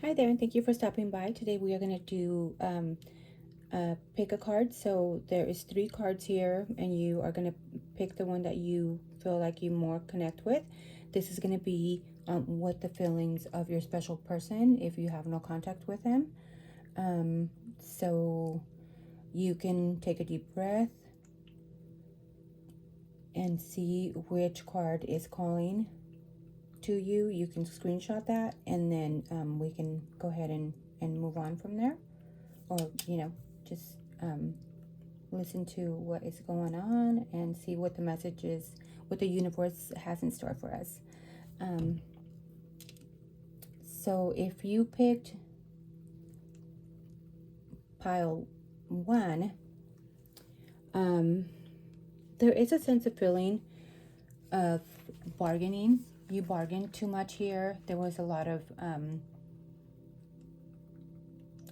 Hi there, and thank you for stopping by. Today we are going to do pick a card. So there is 3 cards here, and you are going to pick the one that you feel like you more connect with. This is going to be what the feelings of your special person if you have no contact with them. So you can take a deep breath and see which card is calling to you. You can screenshot that, and then we can go ahead and move on from there, or just listen to what is going on and see what the message is, what the universe has in store for us. So if you picked pile 1, there is a sense of feeling of bargaining. You bargained too much here. There was a lot of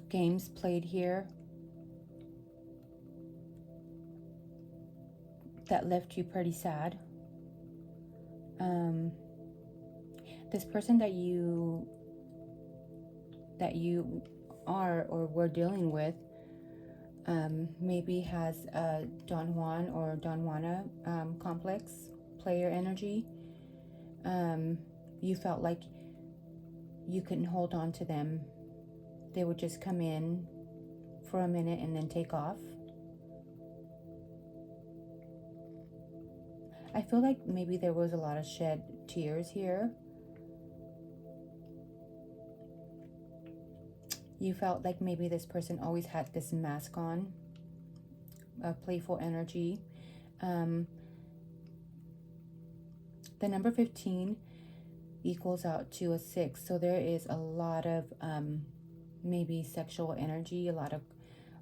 games played here that left you pretty sad. This person that you are or were dealing with maybe has a Don Juan or Don Juana complex, player energy. You felt like you couldn't hold on to them. They would just come in for a minute and then take off. I feel like maybe there was a lot of shed tears here. You felt like maybe this person always had this mask on, a playful energy. The number 15 equals out to a 6, so there is a lot of maybe sexual energy, a lot of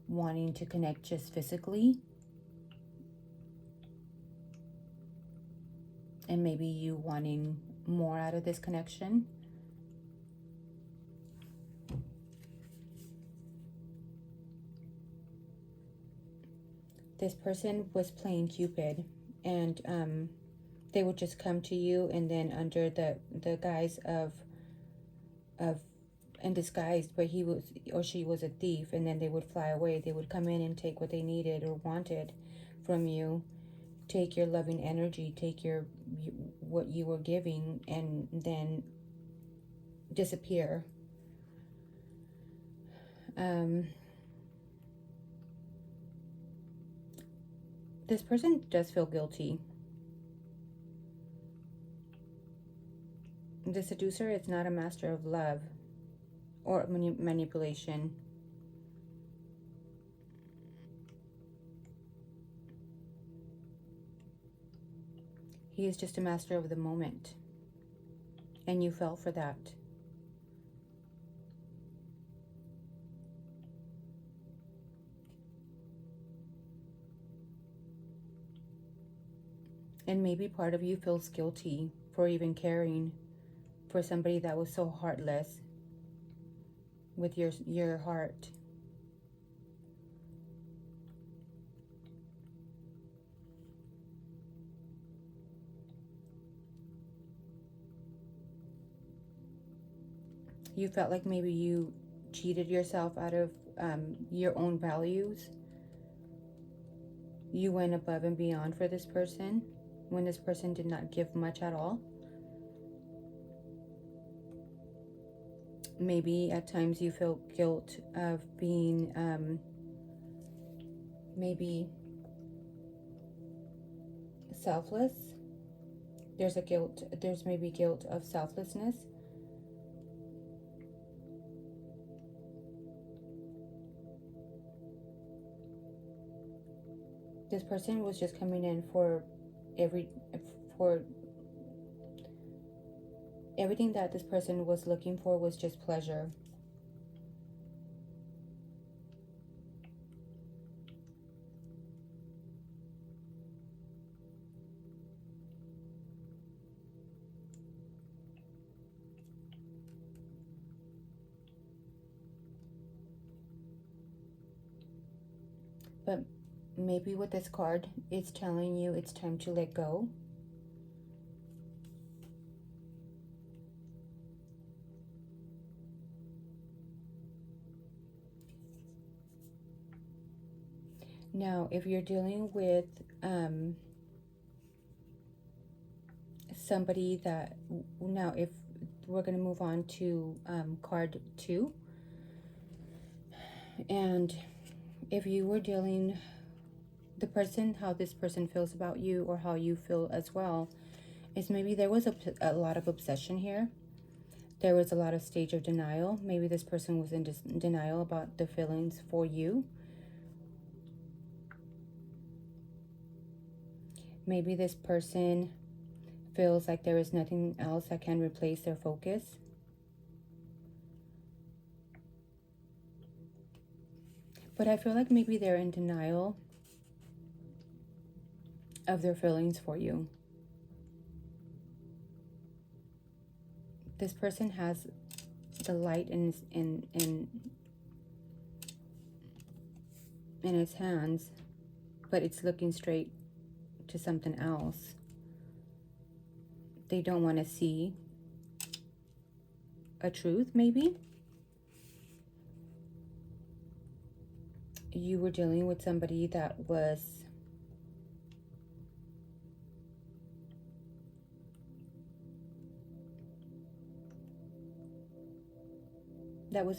wanting to connect just physically, and maybe you wanting more out of this connection. This person was playing Cupid, and they would just come to you, and then under the guise of in disguise, but he was or she was a thief, and then they would fly away. They would come in and take what they needed or wanted from you, take your loving energy, take your what you were giving, and then disappear. This person does feel guilty. The seducer is not a master of love or manipulation. He is just a master of the moment, and you fell for that. And maybe part of you feels guilty for even caring for somebody that was so heartless with your heart. You felt like maybe you cheated yourself out of your own values. You went above and beyond for this person when this person did not give much at all. Maybe at times you feel guilt of being maybe selfless. There's maybe guilt of selflessness. This person was just coming in for everything that this person was looking for was just pleasure. But maybe with this card, it's telling you it's time to let go. Now, if you're dealing with somebody that, now if we're going to move on to card 2, and if you were dealing, the person, how this person feels about you or how you feel as well, is maybe there was a lot of obsession here. There was a lot of stage of denial. Maybe this person was in denial about the feelings for you. Maybe this person feels like there is nothing else that can replace their focus. But I feel like maybe they're in denial of their feelings for you. This person has the light in its hands, but it's looking straight to something else. They don't want to see a truth, maybe. You were dealing with somebody that was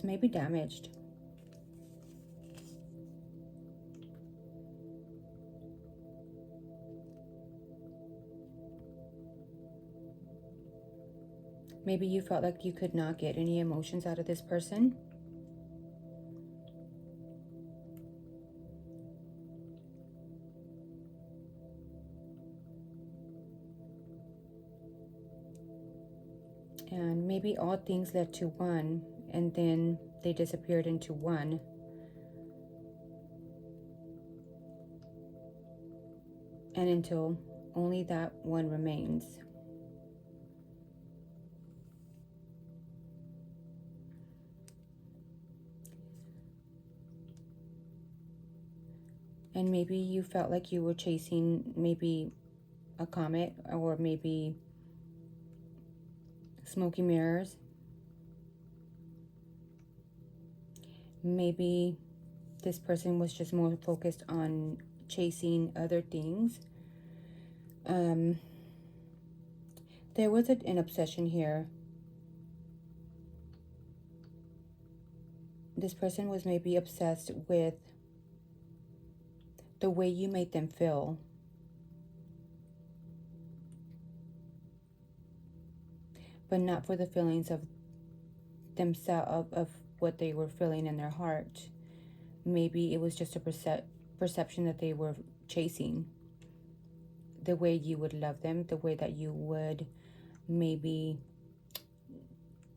maybe damaged. Maybe you felt like you could not get any emotions out of this person. And maybe all things led to one, and then they disappeared into one. And until only that one remains. And maybe you felt like you were chasing maybe a comet, or maybe smoky mirrors. Maybe this person was just more focused on chasing other things. There was an obsession here. This person was maybe obsessed with the way you made them feel. But not for the feelings of themselves, of what they were feeling in their heart. Maybe it was just a perception that they were chasing. The way you would love them, the way that you would maybe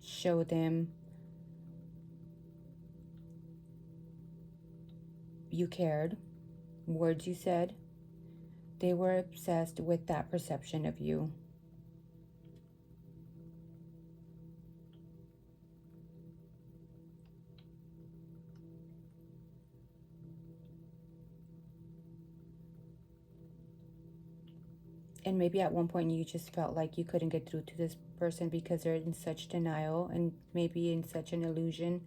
show them you cared, words you said. They were obsessed with that perception of you. And maybe at one point you just felt like you couldn't get through to this person because they're in such denial and maybe in such an illusion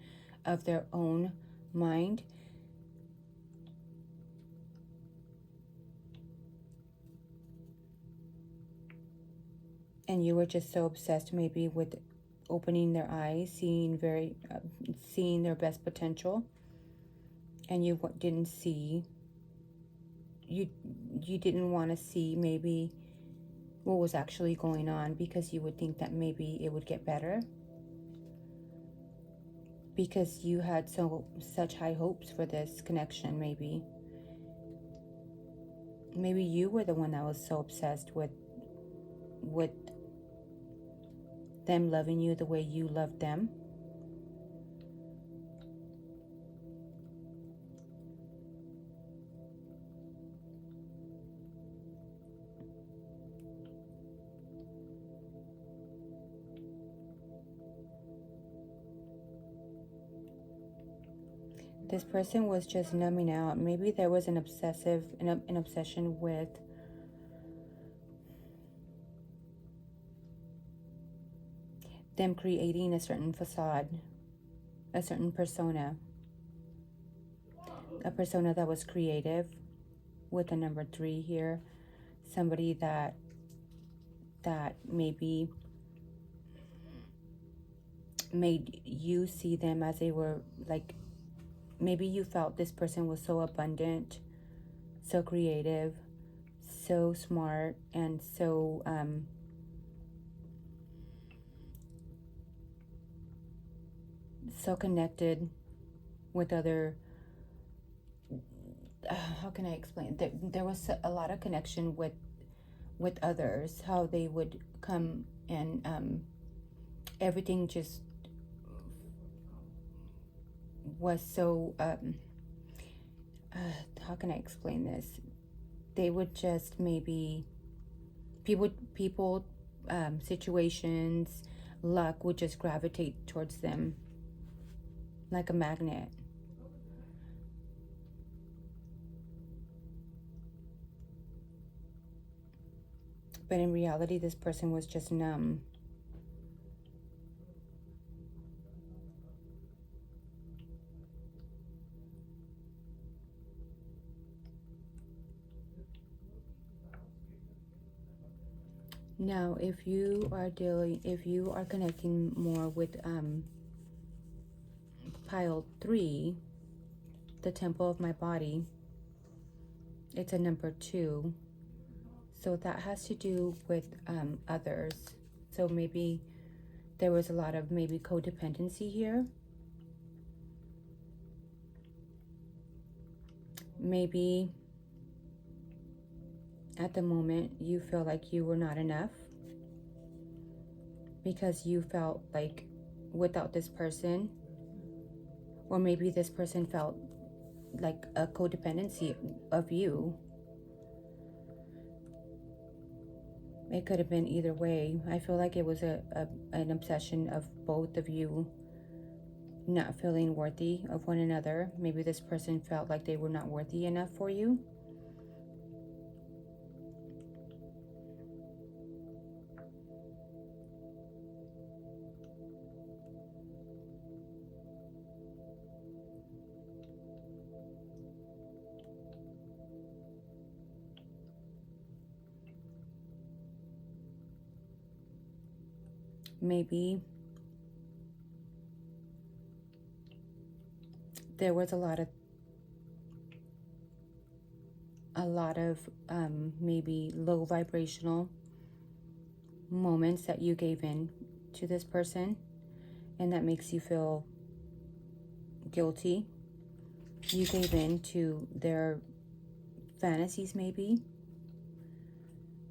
of their own mind. And you were just so obsessed maybe with opening their eyes, seeing their best potential. And you didn't see, you didn't want to see maybe what was actually going on, because you would think that maybe it would get better, because you had such high hopes for this connection. Maybe you were the one that was so obsessed with them loving you the way you loved them. This person was just numbing out. Maybe there was an obsession with them creating a certain facade, a certain persona, a persona that was creative, with the number 3 here. Somebody that maybe made you see them as they were, like, maybe you felt this person was so abundant, so creative, so smart, and so so connected with other, how can I explain? There was a lot of connection with others, how they would come and everything just was so how can I explain this? They would just maybe people situations, luck would just gravitate towards them like a magnet. But in reality, this person was just numb. Now, if you are connecting more with pile 3, the temple of my body, it's a number 2. So that has to do with others. So maybe there was a lot of maybe codependency here. Maybe at the moment you feel like you were not enough because you felt like without this person, or maybe this person felt like a codependency of you. It could have been either way. I feel like it was an obsession of both of you not feeling worthy of one another. Maybe this person felt like they were not worthy enough for you. Maybe there was a lot of maybe low vibrational moments that you gave in to this person, and that makes you feel guilty. You gave in to their fantasies maybe,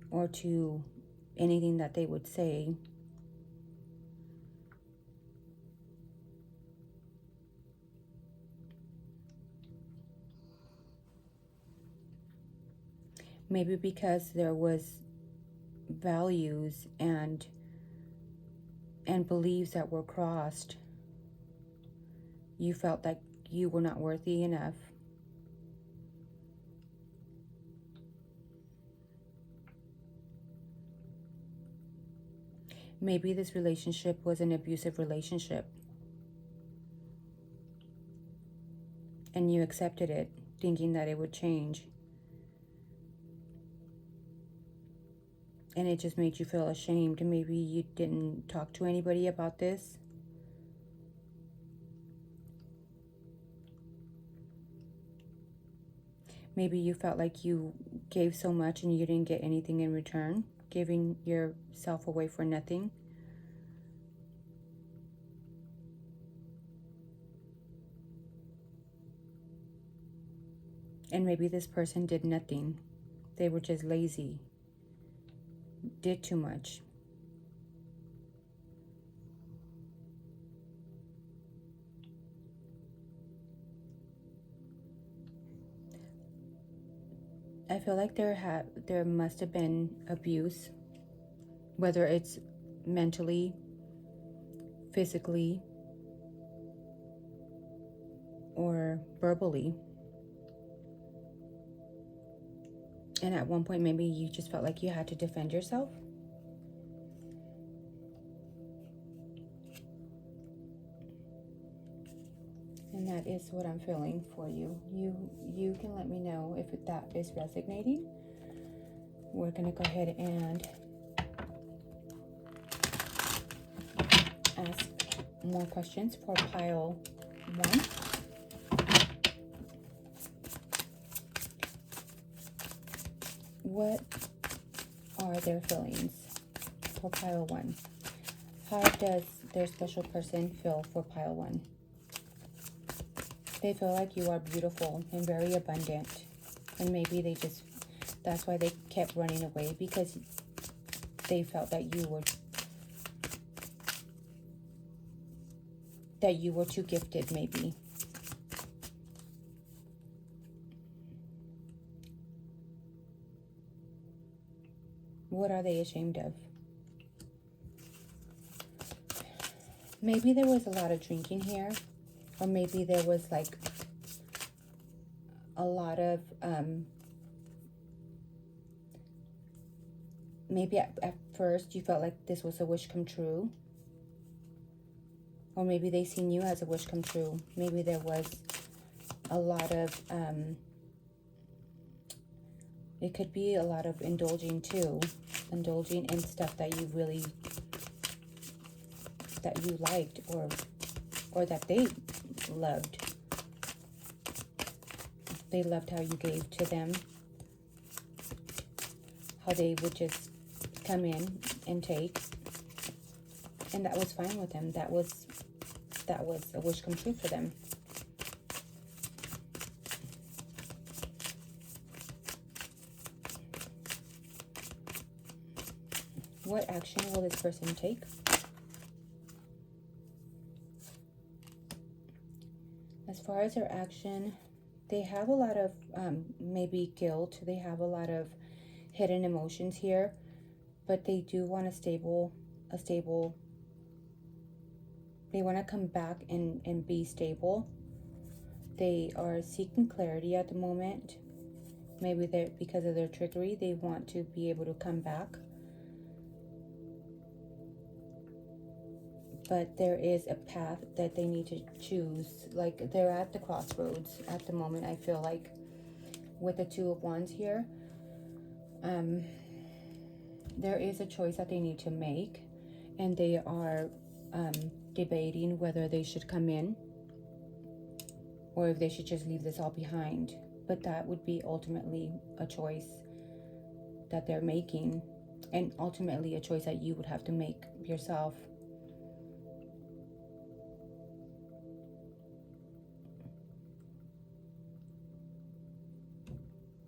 or to anything that they would say. Maybe because there was values and beliefs that were crossed, you felt like you were not worthy enough. Maybe this relationship was an abusive relationship and you accepted it, thinking that it would change. And it just made you feel ashamed. Maybe you didn't talk to anybody about this. Maybe you felt like you gave so much and you didn't get anything in return, giving yourself away for nothing. And maybe this person did nothing. They were just lazy, did too much. I feel like there must have been abuse, whether it's mentally, physically, or verbally. And at one point, maybe you just felt like you had to defend yourself. And that is what I'm feeling for you. You can let me know if that is resonating. We're going to go ahead and ask more questions for pile 1. What are their feelings for pile 1? How does their special person feel for pile 1? They feel like you are beautiful and very abundant. And maybe that's why they kept running away, because they felt that you were too gifted, maybe. What are they ashamed of? Maybe there was a lot of drinking here, or maybe there was like a lot of, maybe at first you felt like this was a wish come true, or maybe they seen you as a wish come true. Maybe there was a lot of, it could be a lot of indulging too, indulging in stuff that you really, that you liked, or that they loved. They loved how you gave to them, how they would just come in and take, and that was fine with them. That was a wish come true for them. What action will this person take? As far as their action, they have a lot of maybe guilt. They have a lot of hidden emotions here, but they do want a stable, they want to come back and be stable. They are seeking clarity at the moment. Maybe they're, because of their trickery, they want to be able to come back. But there is a path that they need to choose. Like, they're at the crossroads at the moment, I feel like, with the Two of Wands here. There is a choice that they need to make, and they are debating whether they should come in or if they should just leave this all behind. But that would be ultimately a choice that they're making, and ultimately a choice that you would have to make yourself.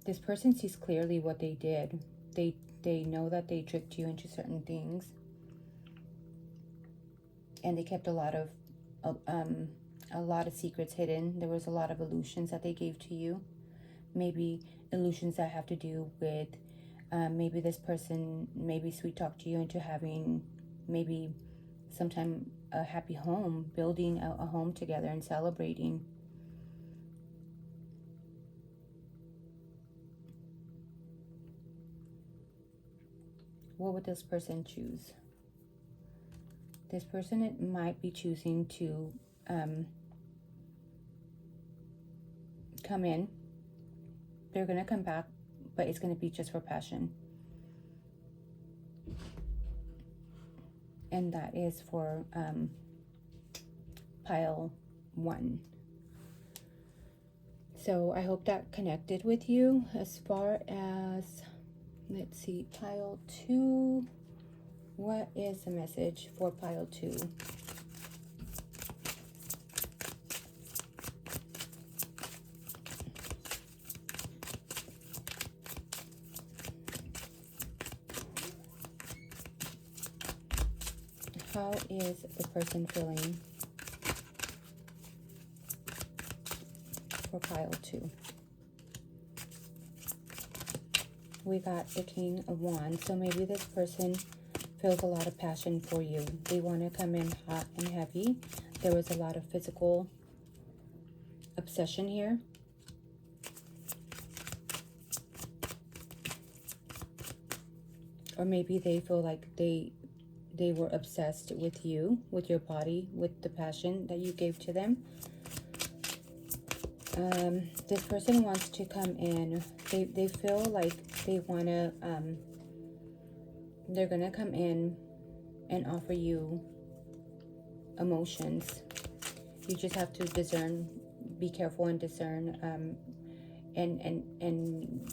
This person sees clearly what they did. They know that they tricked you into certain things, and they kept a lot of secrets hidden. There was a lot of illusions that they gave to you. Maybe illusions that have to do with maybe this person maybe sweet talked you into having maybe sometime a happy home, building a home together and celebrating. What would this person choose? This person, it might be choosing to come in. They're going to come back, but it's going to be just for passion. And that is for pile 1. So I hope that connected with you. As far as, let's see, pile 2. What is the message for pile 2? How is the person feeling for pile 2? We got the King of Wands. So maybe this person feels a lot of passion for you. They want to come in hot and heavy. There was a lot of physical obsession here. Or maybe they feel like they were obsessed with you, with your body, with the passion that you gave to them. This person wants to come in. They feel like they want to, they're going to come in and offer you emotions. You just have to discern, be careful and discern, and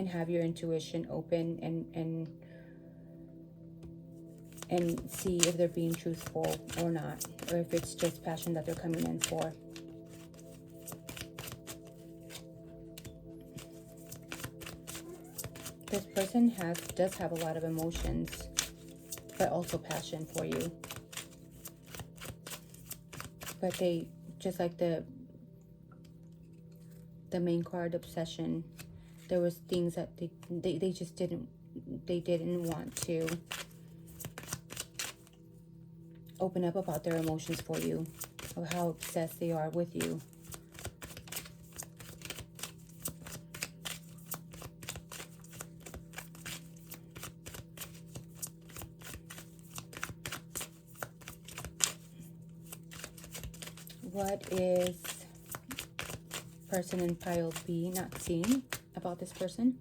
have your intuition open, and see if they're being truthful or not, or if it's just passion that they're coming in for. This person does have a lot of emotions, but also passion for you. But they, just like the main card, obsession, there was things that they just didn't want to open up about their emotions for you, or how obsessed they are with you. What is person in pile B not seeing about this person?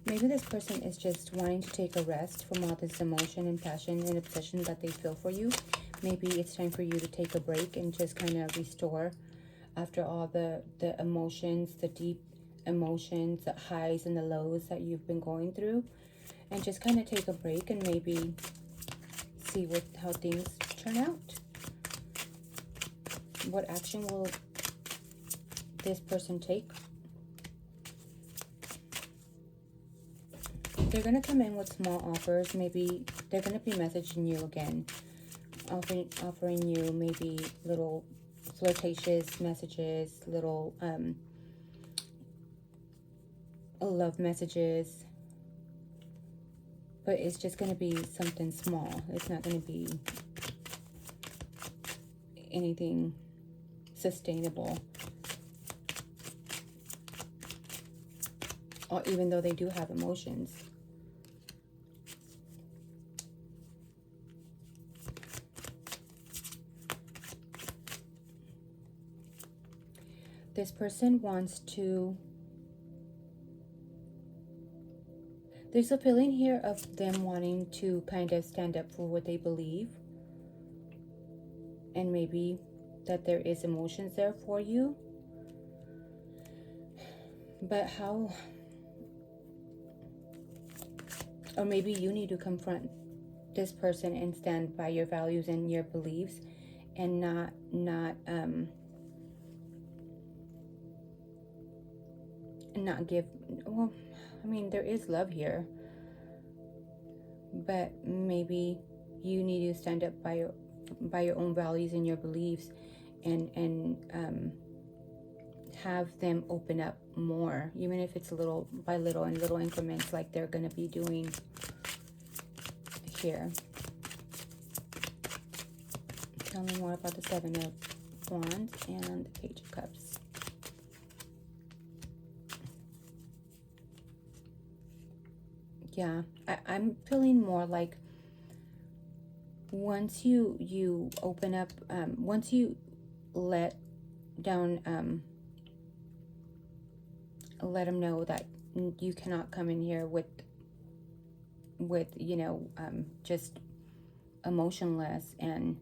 Maybe this person is just wanting to take a rest from all this emotion and passion and obsession that they feel for you. Maybe it's time for you to take a break and just kind of restore after all the emotions, the deep emotions, the highs and the lows that you've been going through. And just kind of take a break and maybe see how things turn out. What action will this person take? They're going to come in with small offers. Maybe they're going to be messaging you again, offering you maybe little flirtatious messages, little love messages. But it's just going to be something small. It's not going to be anything sustainable. Or even though they do have emotions. This person wants to... There's a feeling here of them wanting to kind of stand up for what they believe. And maybe that there is emotions there for you. But how... Or maybe you need to confront this person and stand by your values and your beliefs. And not give... Well, I mean, there is love here. But maybe you need to stand up by your own values and your beliefs, and have them open up more, even if it's little by little, in little increments, like they're going to be doing here. Tell me more about the Seven of Wands and the Page of Cups. Yeah, I'm feeling more like once you open up, once you let down, let them know that you cannot come in here with you know, just emotionless, and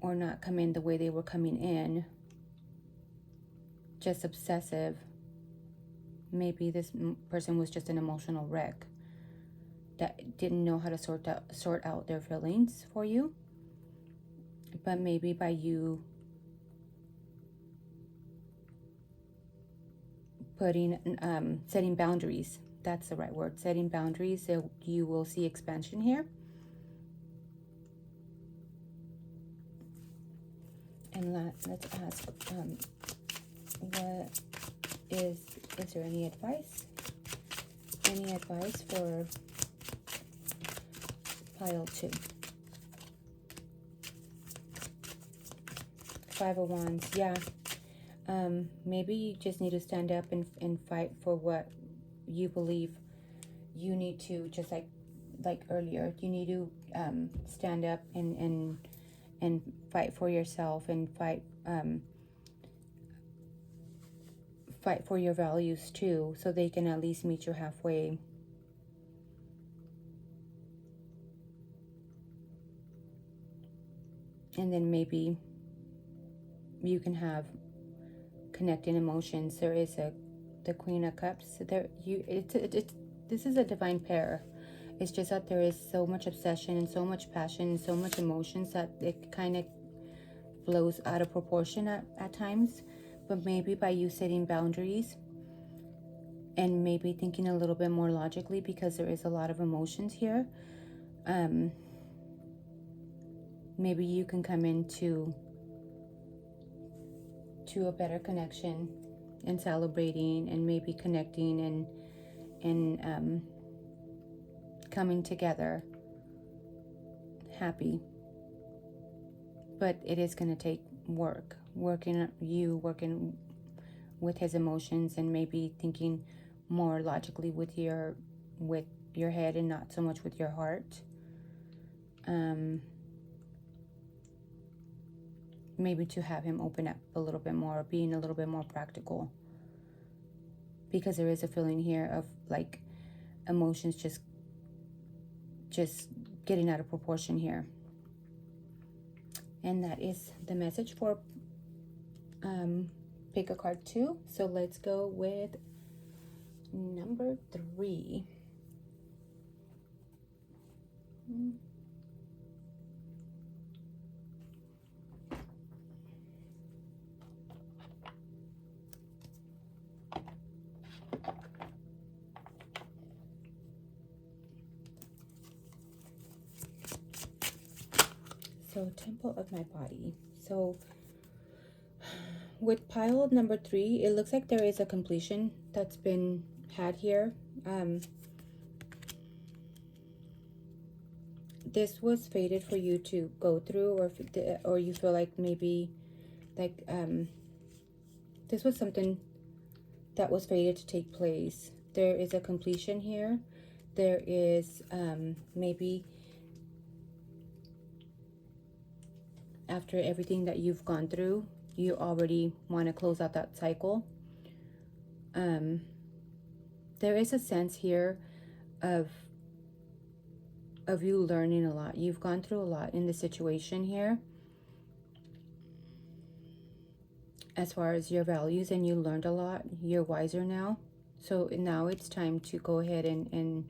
or not come in the way they were coming in, just obsessive. Maybe this person was just an emotional wreck that didn't know how to sort out their feelings for you. But maybe by you setting boundaries, that's the right word, setting boundaries, so you will see expansion here. And let's ask, what is there any advice? Any advice for pile 2? Five of Wands, yeah. Maybe you just need to stand up and fight for what you believe you need to, just like earlier, you need to stand up and fight for yourself, and fight for your values too, so they can at least meet you halfway. And then maybe you can have connecting emotions. There is the Queen of Cups there. This is a divine pair. It's just that there is so much obsession and so much passion and so much emotions that it kind of blows out of proportion at times. But maybe by you setting boundaries and maybe thinking a little bit more logically, because there is a lot of emotions here, maybe you can come into a better connection and celebrating, and maybe connecting and coming together happy. But it is going to take working with his emotions, and maybe thinking more logically with your head and not so much with your heart. Maybe to have him open up a little bit more, being a little bit more practical, because there is a feeling here of like emotions just getting out of proportion here. And that is the message for pick a card 2. So let's go with number 3. So temple of my body. So with pile number 3, it looks like there is a completion that's been had here. This was fated for you to go through, or you feel like maybe like this was something that was fated to take place. There is a completion here. There is maybe after everything that you've gone through, you already want to close out that cycle. There is a sense here of you learning a lot. You've gone through a lot in the situation here as far as your values, and you learned a lot. You're wiser now. So now it's time to go ahead and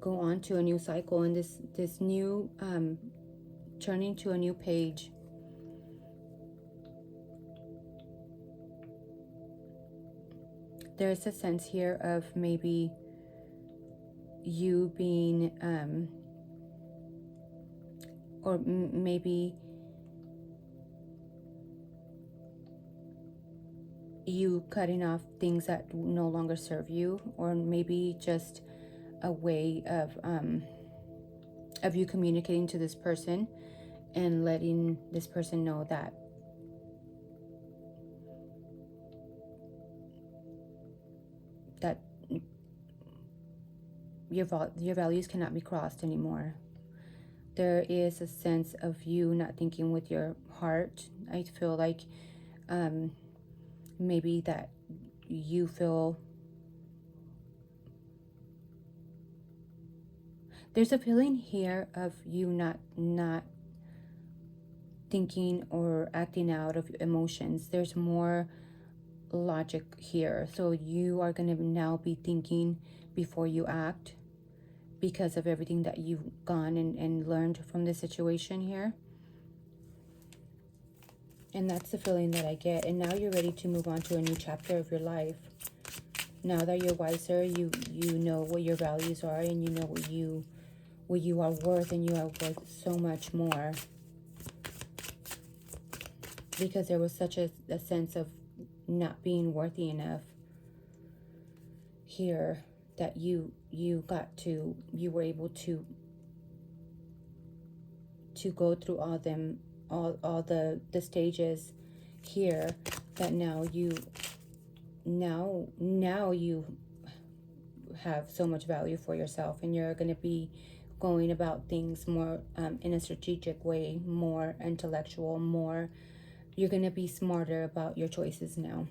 go on to a new cycle, and this new turning to a new page. There's a sense here of maybe you being or maybe you cutting off things that no longer serve you, or maybe just a way of you communicating to this person and letting this person know that your values cannot be crossed anymore. There is a sense of you not thinking with your heart. I feel like maybe that you feel there's a feeling here of you not thinking or acting out of emotions. There's more logic here. So you are going to now be thinking before you act, because of everything that you've gone and learned from the situation here. And that's the feeling that I get. And now you're ready to move on to a new chapter of your life. Now that you're wiser, you know what your values are, and you know what you are worth, and you are worth so much more. Because there was such a sense of not being worthy enough here, that you were able to go through all the stages here that now you have so much value for yourself, and you're going to be going about things more in a strategic way, more intellectual, more, you're going to be smarter about your choices now.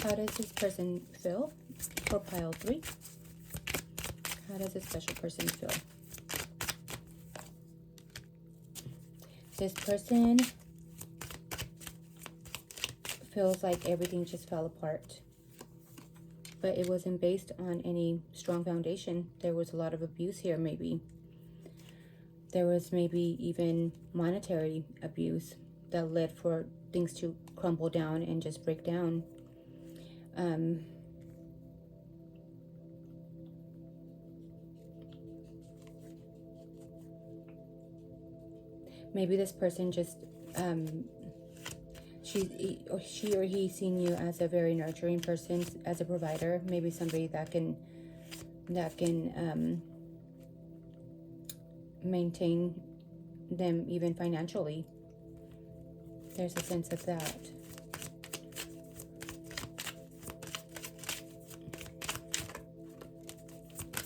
How does this person feel for pile 3? How does this special person feel? This person feels like everything just fell apart, but it wasn't based on any strong foundation. There was a lot of abuse here, maybe. There was maybe even monetary abuse that led for things to crumble down and just break down. Maybe this person just, she or he seen you as a very nurturing person, as a provider, maybe somebody that can maintain them even financially. There's a sense of that.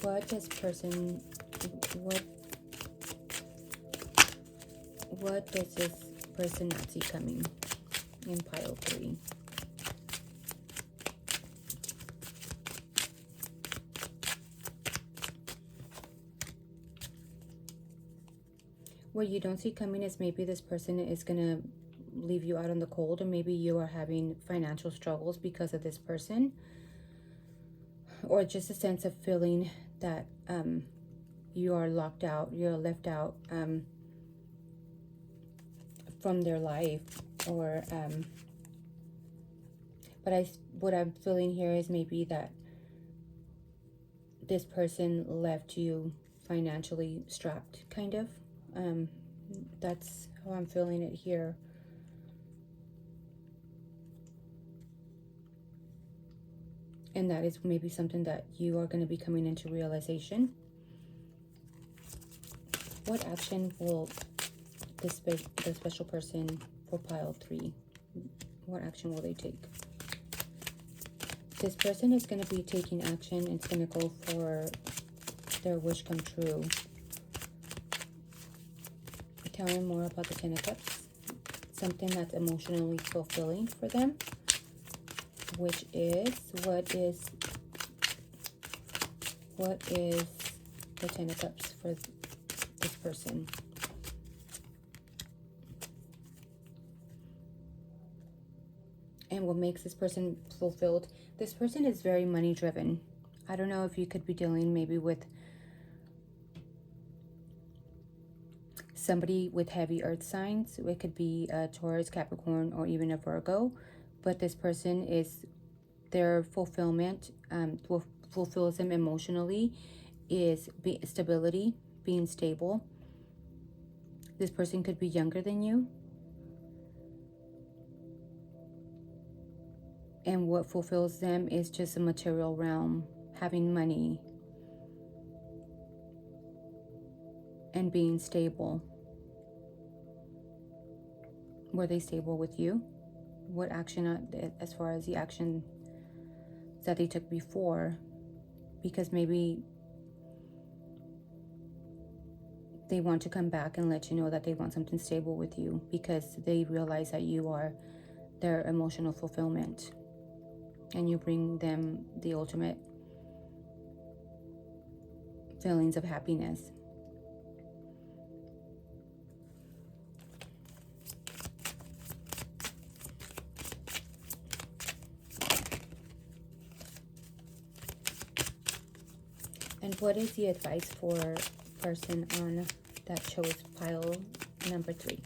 What does person, what does this person not see coming in pile 3? What you don't see coming is maybe this person is going to leave you out in the cold, or maybe you are having financial struggles because of this person, or just a sense of feeling that you are locked out, you're left out from their life, or but what I'm feeling here is maybe that this person left you financially strapped, kind of. That's how I'm feeling it here. And that is maybe something that you are going to be coming into realization. What action will the special person for pile 3, what action will they take? This person is going to be taking action. It's going to go for their wish come true. Tell me more about the Ten of Cups. Something that's emotionally fulfilling for them, which is, what is the Ten of Cups for this person? And what makes this person fulfilled? This person is very money driven. I don't know if you could be dealing maybe with somebody with heavy earth signs. It could be a Taurus, Capricorn, or even a Virgo. But this person is, their fulfillment, what fulfills them emotionally is stability, being stable. This person could be younger than you. And what fulfills them is just a material realm, having money and being stable. Were they stable with you? What action, as far as the action that they took before? Because maybe they want to come back and let you know that they want something stable with you, because they realize that you are their emotional fulfillment and you bring them the ultimate feelings of happiness. And what is the advice for person on that chose pile number 3?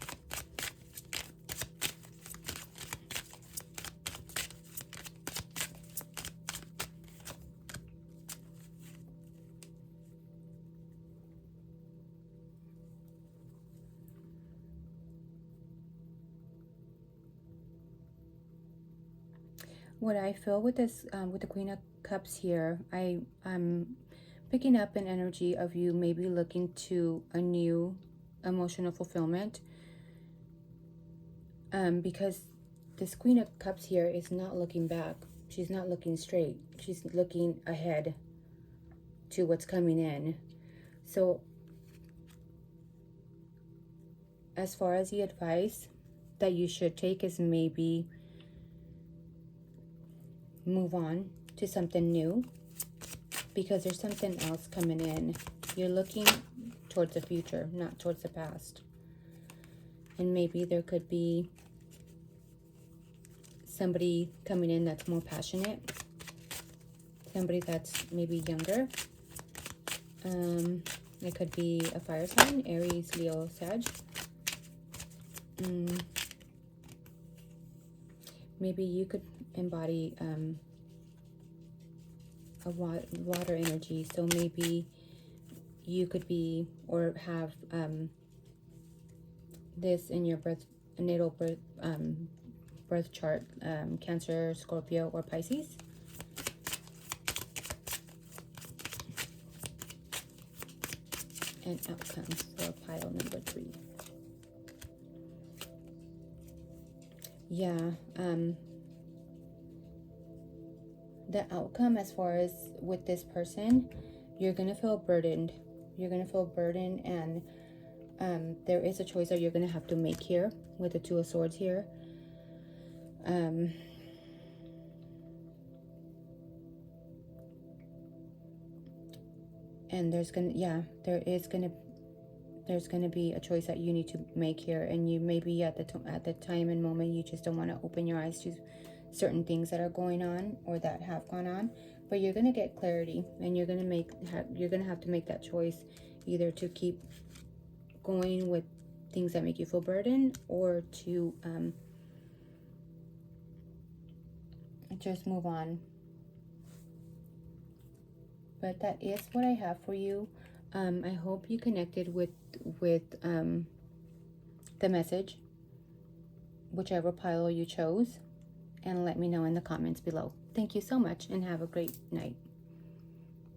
What I feel with this, with the Queen of Cups here, I'm picking up an energy of you maybe looking to a new emotional fulfillment. because this Queen of Cups here is not looking back. She's not looking straight. She's looking ahead to what's coming in. So as far as the advice that you should take is maybe move on to something new, because there's something else coming in. You're looking towards the future, not towards the past. And maybe there could be somebody coming in that's more passionate, somebody that's maybe younger. It could be a fire sign, Aries, Leo, Sag. Maybe you could embody a water energy. So maybe you could be or have this in your natal birth chart, Cancer, Scorpio, or Pisces. And outcomes for pile number 3. Yeah, the outcome as far as with this person, you're going to feel burdened. You're going to feel burdened, and there is a choice that you're going to have to make here with the Two of Swords here. And there's going to be a choice that you need to make here, and you maybe at the time and moment you just don't want to open your eyes to certain things that are going on or that have gone on, but you're going to get clarity, and you're going to have to make that choice, either to keep going with things that make you feel burdened, or to just move on. But that is what I have for you. I hope you connected with the message, whichever pile you chose, and let me know in the comments below. Thank you so much, and have a great night.